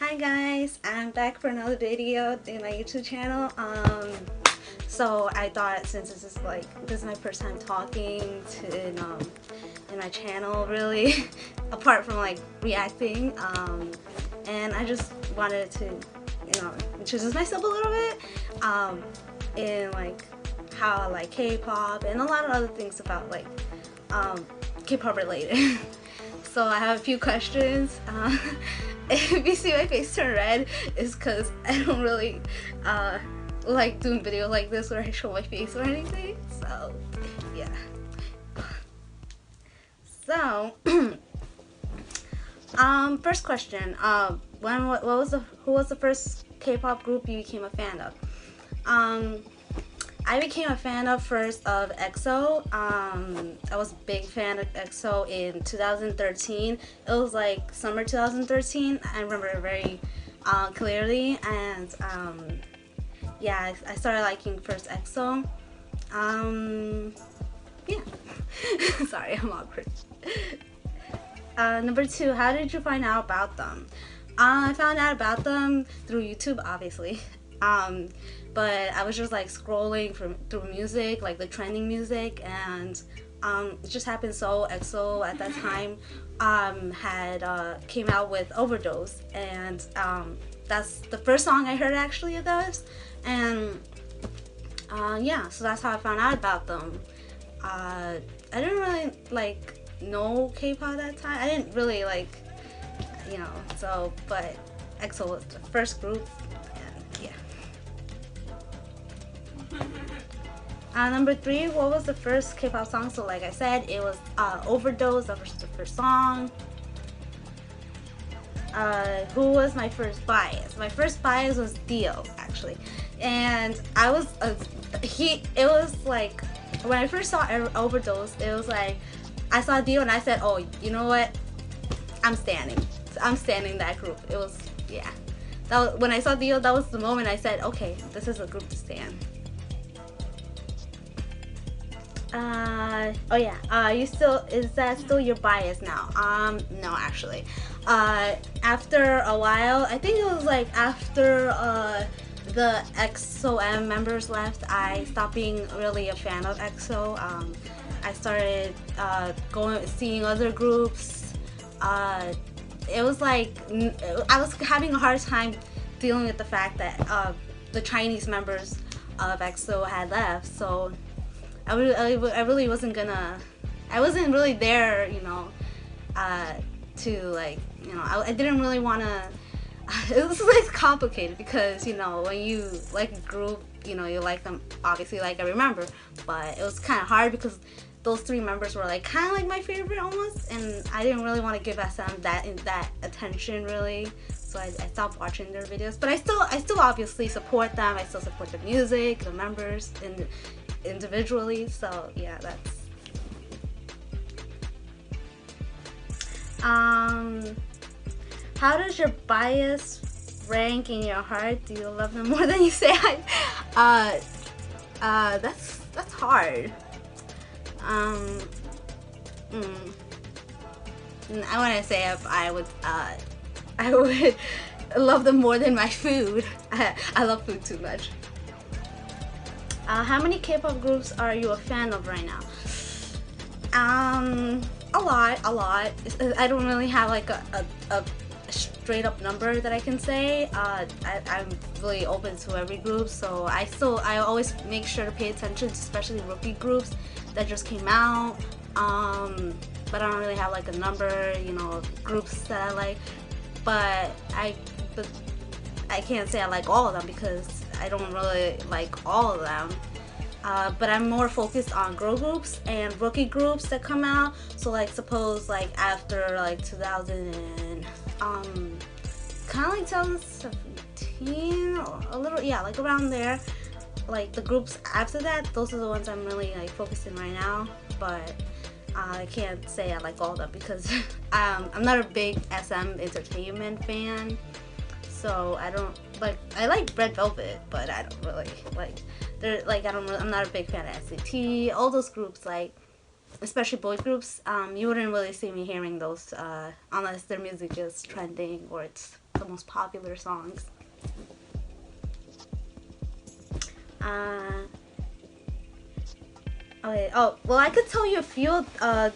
Hi guys, I'm back for another video in my YouTube channel. So I thought since this is my first time talking in my channel really, apart from like reacting, and I just wanted to introduce myself a little bit, in like how I like K-pop and a lot of other things about like K-pop related. So I have a few questions. If you see my face turn red, it's because I don't really like doing videos like this where I show my face or anything. So yeah. So first question. Who was the first K-pop group you became a fan of? I became a fan of EXO. I was a big fan of EXO in 2013. It was like summer 2013. I remember it very clearly, and yeah, I started liking first EXO. Yeah. Sorry, I'm awkward. Number two, how did you find out about them? I found out about them through YouTube, obviously. But I was just like scrolling through music, like the trending music, and it just happened so EXO at that time came out with Overdose, and that's the first song I heard actually of theirs, and yeah, so that's how I found out about them. I didn't really like know K-pop at that time. I didn't really like, but EXO was the first group, and yeah. Number three, what was the first K-pop song? So like I said, it was Overdose. That was the first song. Who was my first bias? My first bias was Dio, actually, and I was it was like when I first saw Overdose, it was like I saw Dio and I said, oh, you know what? I'm standing that group. It was, yeah. When I saw Dio, that was the moment I said, okay, this is a group to stand. Oh yeah, is that still your bias now? No, actually. After a while, I think it was like after the EXO-M members left, I stopped being really a fan of EXO. I started seeing other groups. It was like I was having a hard time dealing with the fact that the Chinese members of EXO had left, so I really wasn't gonna. I wasn't really there, to like, I didn't really want to. It was like complicated because when you like a group, you like them obviously like every member, but it was kind of hard because those three members were like kind of like my favorite almost, and I didn't really want to give SM that attention really. So I stopped watching their videos, but I still obviously support them. I still support the music, the members, and individually. So yeah, that's how does your bias rank in your heart? Do you love them more than you say? That's hard. I want to say if I would love them more than my food. I love food too much. How many K-pop groups are you a fan of right now? A lot. I don't really have like a straight up number that I can say. I'm really open to every group, so I always make sure to pay attention to especially rookie groups that just came out. But I don't really have like a number, groups that I like. But I can't say I like all of them because I don't really like all of them. But I'm more focused on girl groups and rookie groups that come out. So like suppose like after like 2000 and kind of like 2017 or a little, yeah, like around there. Like the groups after that, those are the ones I'm really like focusing right now. But I can't say I like all of them because I'm not a big SM Entertainment fan. So I like Red Velvet, but I don't really like. I'm not a big fan of SCT. All those groups, like especially boy groups, you wouldn't really see me hearing those unless their music is trending or it's the most popular songs. Okay. Oh, well, I could tell you a few of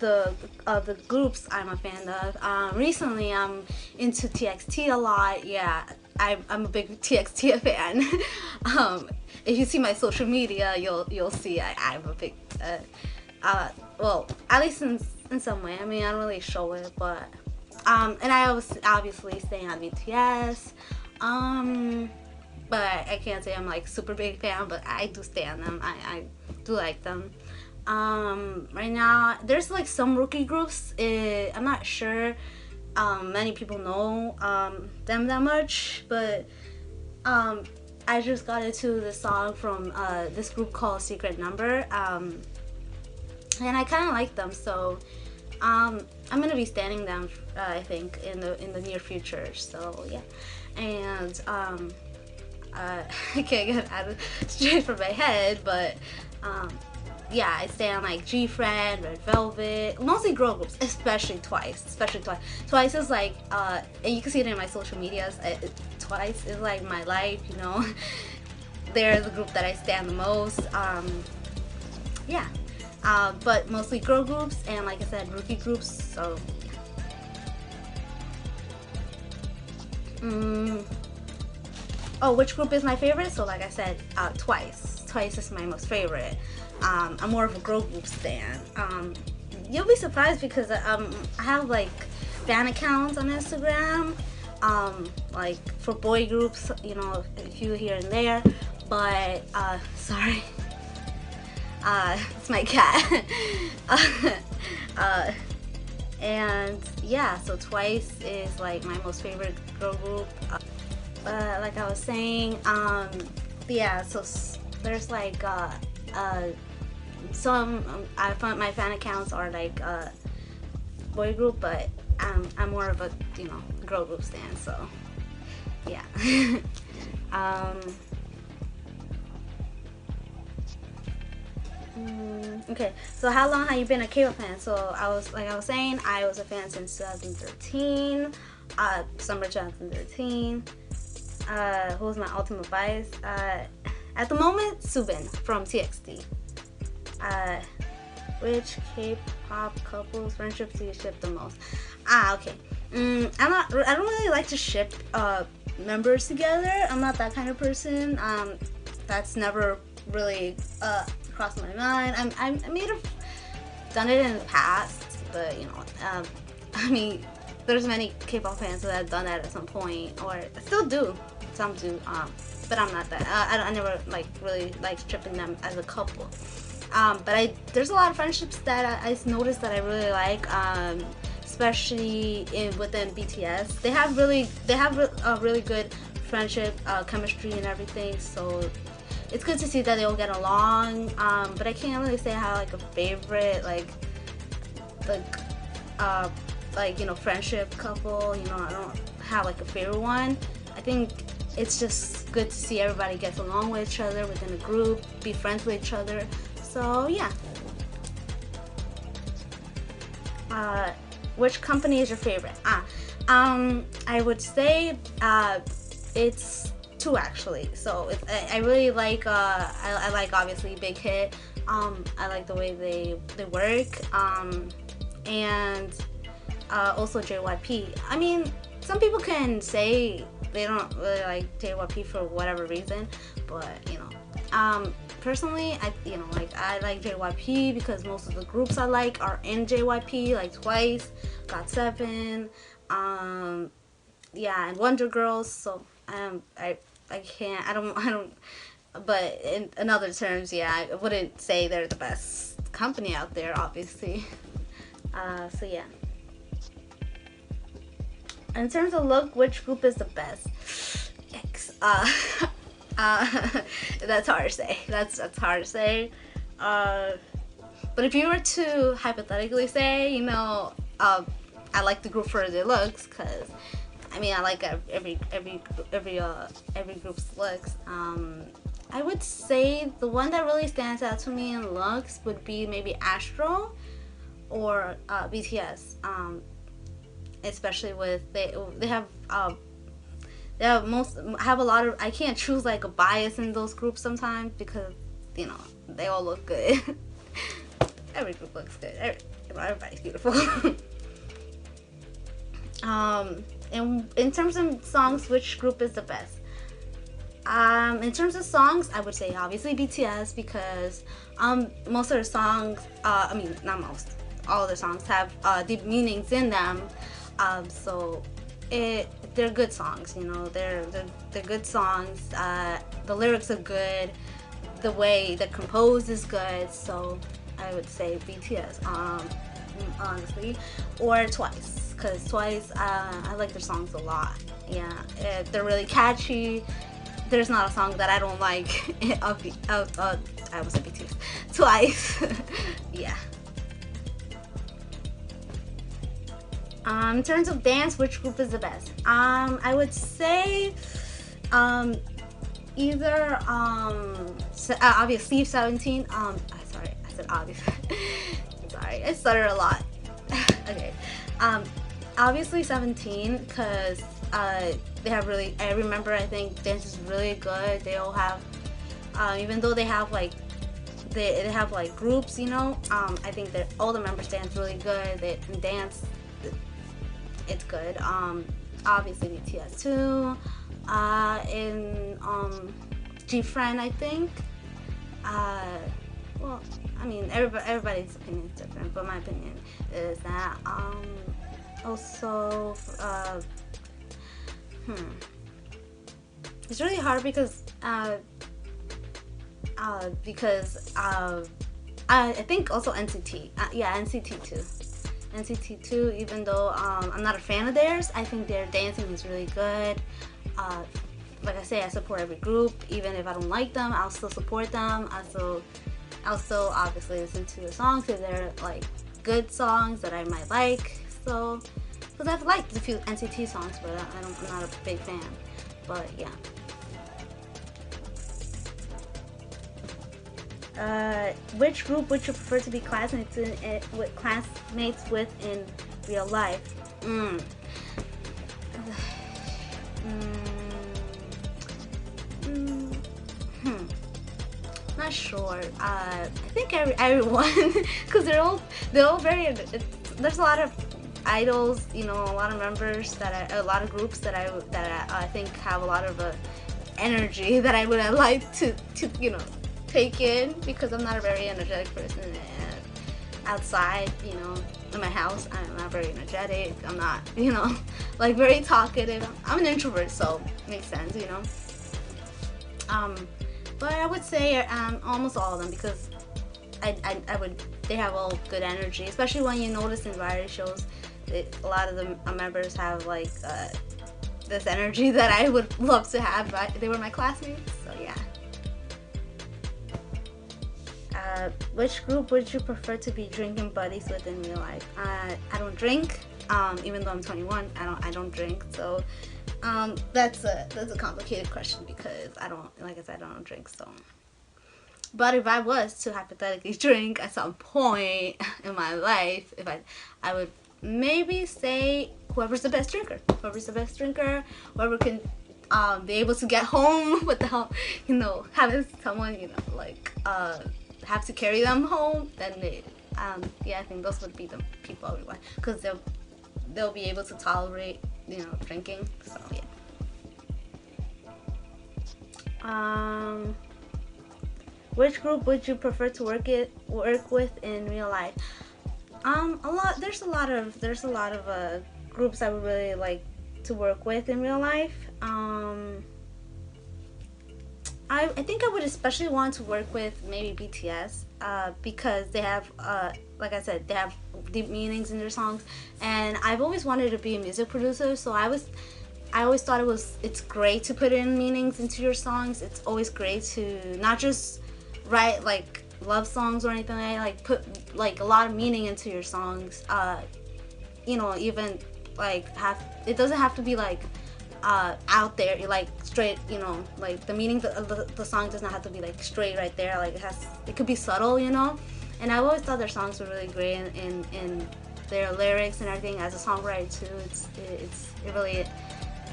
the groups I'm a fan of. Recently, I'm into TXT a lot. Yeah, I'm a big TXT fan. If you see my social media, you'll see I'm a big. Well, at least in some way. I mean, I don't really show it, but and I was obviously staying on BTS. But I can't say I'm like super big fan, but I do stand them. I do like them. Right now there's like some rookie groups. I'm not sure many people know them that much, but I just got into this song from this group called Secret Number, and I kind of like them, so I'm gonna be standing them I think in the near future. So yeah, and I can't get it straight from my head, but yeah, I stand like G-Friend, Red Velvet, mostly girl groups, especially Twice. Twice is like, and you can see it in my social medias. Twice is like my life, you know. They're the group that I stand the most. Yeah, but mostly girl groups and, like I said, rookie groups. So yeah. Oh, which group is my favorite? So like I said, Twice. Twice is my most favorite. I'm more of a girl group stan. You'll be surprised because I have like fan accounts on Instagram, like for boy groups, you know, a few here and there. But sorry, it's my cat. And yeah, so Twice is like my most favorite girl group. Like I was saying, yeah, so there's like some I find my fan accounts are like boy group, but I'm more of a, you know, girl group stan, so yeah. Okay, so how long have you been a K-pop fan? So I was saying, I was a fan since 2013, summer 2013. Who was my ultimate bias? At the moment, Subin from TXT. Which K-pop couples friendships do you ship the most? Okay. I don't really like to ship members together. I'm not that kind of person. That's never really crossed my mind. I may have done it in the past, but you know, I mean, there's many K-pop fans that have done that at some point, or still do. Some do, but I'm not that. I never like really like stripping them as a couple. But there's a lot of friendships that I noticed that I really like, especially within BTS. They have a really good friendship, chemistry, and everything. So it's good to see that they all get along. But I can't really say I have like a favorite, like you know, friendship couple. You know, I don't have like a favorite one. I think it's just good to see everybody gets along with each other within a group, be friends with each other. So yeah. Which company is your favorite? I would say it's two actually. So I really like I like obviously Big Hit. I like the way they work. And also JYP. I mean, some people can say they don't really like JYP for whatever reason, but you know, personally, I like JYP because most of the groups I like are in JYP, like Twice, GOT7, yeah, and Wonder Girls. So I don't. But in other terms, yeah, I wouldn't say they're the best company out there, obviously. So yeah. In terms of look, which group is the best? Yikes. That's hard to say. That's hard to say. But if you were to hypothetically say, you know, I like the group for their looks, cause I mean I like every group's looks. I would say the one that really stands out to me in looks would be maybe Astro or BTS. Especially with they have I have a lot of, I can't choose like a bias in those groups sometimes because, you know, they all look good. Every group looks good. Everybody's beautiful. And in terms of songs, which group is the best? In terms of songs, I would say obviously BTS because most of the songs, I mean not most, all of the songs have deep meanings in them. So they're good songs, you know. They're good songs. The lyrics are good. The way they're composed is good. So I would say BTS, honestly, or Twice, because Twice, I like their songs a lot. Yeah, they're really catchy. There's not a song that I don't like I was at BTS. Twice. Yeah. In terms of dance, which group is the best? I would say either obviously 17. Sorry, I said obviously. Sorry, I stutter a lot. Okay. Obviously 17 because they have really, I remember, I think dance is really good. They all have even though they have like they have like groups, you know, I think that all the members dance really good. They dance, it's good. Obviously BTS too. In G-Friend, I think. Well, I mean, everybody's opinion is different, but my opinion is that also it's really hard because I think also NCT. Yeah, NCT too. NCT too. Even though I'm not a fan of theirs, I think their dancing is really good. Like I say, I support every group. Even if I don't like them, I'll still support them. I'll still obviously listen to the songs if they're like good songs that I might like. So, because I've liked a few NCT songs, but I'm not a big fan. But yeah. Which group would you prefer to be classmates with in real life? Not sure. I think everyone, because they're all very. There's a lot of idols, you know, a lot of members a lot of groups that I think have a lot of energy that I would like to you know, take in, because I'm not a very energetic person. And outside, you know, in my house, I'm not very energetic. I'm not, you know, like very talkative. I'm an introvert, so it makes sense, you know. But I would say almost all of them, because they have all good energy, especially when you notice in variety shows. A lot of the members have like this energy that I would love to have, but they were my classmates, so yeah. Which group would you prefer to be drinking buddies with in real life? I don't drink, even though I'm 21. I don't drink, so that's a complicated question because like I said, I don't drink. So, but if I was to hypothetically drink at some point in my life, I would maybe say whoever's the best drinker, whoever can be able to get home without, you know, having someone, you know, like have to carry them home. Then yeah, I think those would be the people I would want, because they'll be able to tolerate, you know, drinking. So yeah. Which group would you prefer to work with in real life? There's a lot of groups I would really like to work with in real life. I think I would especially want to work with maybe BTS, because they have, like I said, they have deep meanings in their songs, and I've always wanted to be a music producer. So I always thought it's great to put in meanings into your songs. It's always great to not just write like love songs or anything like put like a lot of meaning into your songs. You know, even like it doesn't have to be like out there, like straight, you know, like the meaning of the song does not have to be like straight right there. Like it could be subtle, you know. And I always thought their songs were really great in their lyrics and everything. As a songwriter too, it really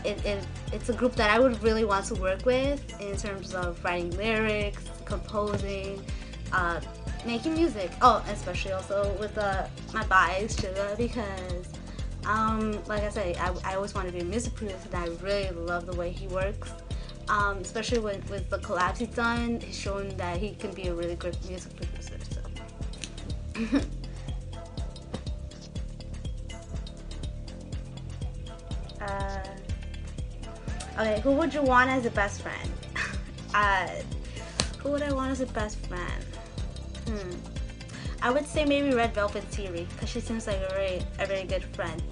it's a group that I would really want to work with in terms of writing lyrics, composing, making music. Oh, especially also with my bias Suga, because like I say, I always want to be a music producer, and I really love the way he works. Especially with the collabs he's done, he's shown that he can be a really good music producer. So. Okay, who would you want as a best friend? Who would I want as a best friend? I would say maybe Red Velvet Siri, because she seems like a very good friend.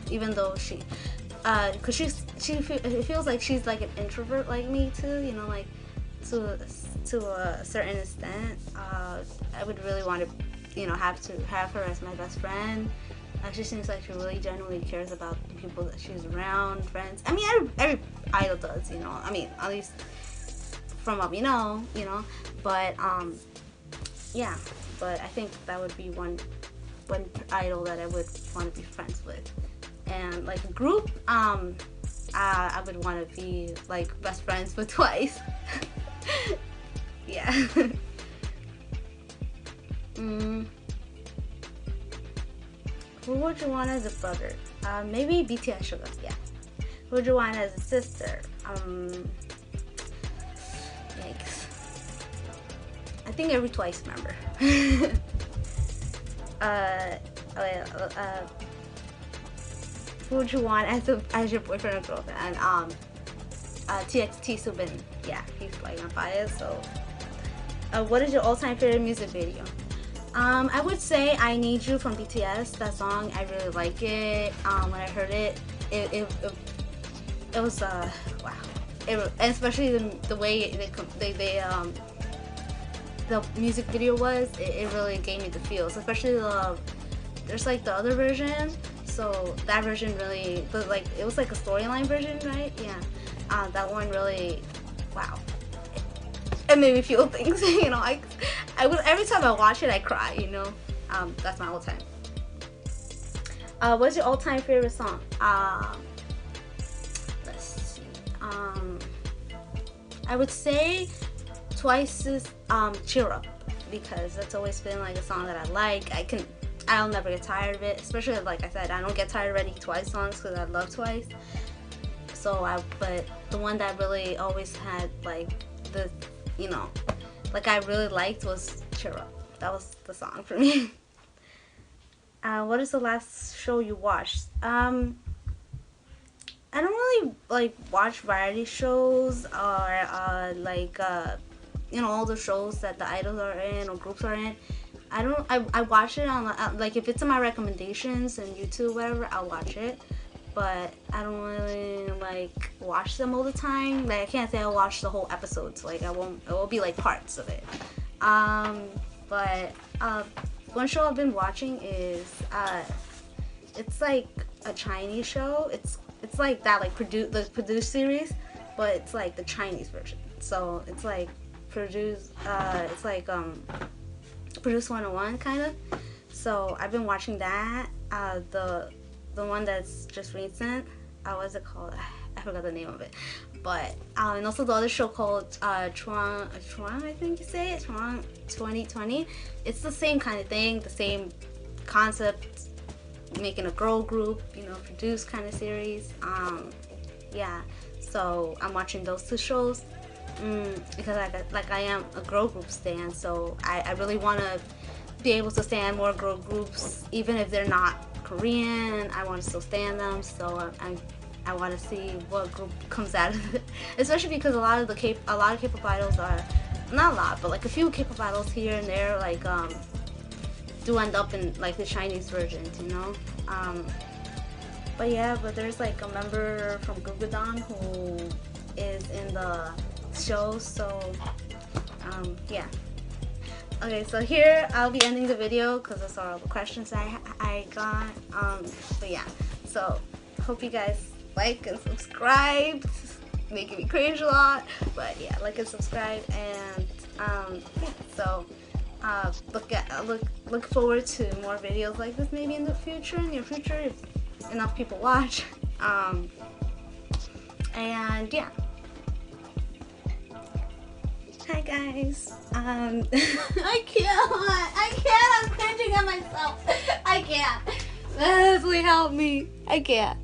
Even though cause it feels like she's like an introvert like me too. You know, like to a certain extent. I would really want to, have her as my best friend. She seems like she really genuinely cares about the people that she's around, friends. I mean, every idol does, I mean, at least from what we know, But yeah. But I think that would be one idol that I would want to be friends with. And like a group, I would want to be like best friends with Twice. Yeah. Who would you want as a brother? Maybe BTS Suga, yeah. Who would you want as a sister? Yikes. I think every Twice member. Who would you want as your boyfriend or girlfriend? TXT Subin. Yeah, he's like my bias. So, what is your all-time favorite music video? I would say "I Need You" from BTS. That song, I really like it. When I heard it, it was wow. And especially the way the music video was, it really gave me the feels. Especially there's like the other version. So that version really, but like it was like a storyline version, right? Yeah. That one really, wow. It made me feel things. I would, every time I watch it, I cry. That's my all time. What's your all-time favorite song? Let's see. I would say Twice's "Cheer Up," because that's always been like a song that I like. I'll never get tired of it. Especially like I said, I don't get tired of any Twice songs because I love Twice. But the one that really always had like like I really liked was "Cheer Up." That was the song for me. What is the last show you watched? I don't really like watch variety shows or all the shows that the idols are in or groups are in. I watch it on like if it's in my recommendations on YouTube, whatever, I'll watch it. But I don't really like watch them all the time. Like I can't say I'll watch the whole episodes. Like it will be like parts of it. But one show I've been watching is it's like a Chinese show. It's like that, like the produced series, but it's like the Chinese version. So it's like Produce 101 kind of. So I've been watching that. The one that's just recent. What's it called? I forgot the name of it. But and also the other show called Chuang, I think you say it, Chuang 2020. It's the same kind of thing, the same concept, making a girl group, produced kind of series. Yeah. So I'm watching those two shows because I am a girl group stan. So I really want to be able to stand more girl groups, even if they're not Korean. I want to still stand them. So I want to see what group comes out of it, especially because a lot of K-pop idols are, not a lot, but like a few K-pop idols here and there like do end up in like the Chinese versions, but yeah, but there's like a member from Gugudan who is in the show, so yeah. Okay, so here I'll be ending the video because that's all the questions I got. But yeah, so hope you guys like and subscribe. It's making me cringe a lot, but yeah, like and subscribe, and yeah. So look forward to more videos like this maybe in the future, near future, if enough people watch. And yeah. Hi guys. I can't. I'm cringing at myself. I can't. Leslie, help me. I can't.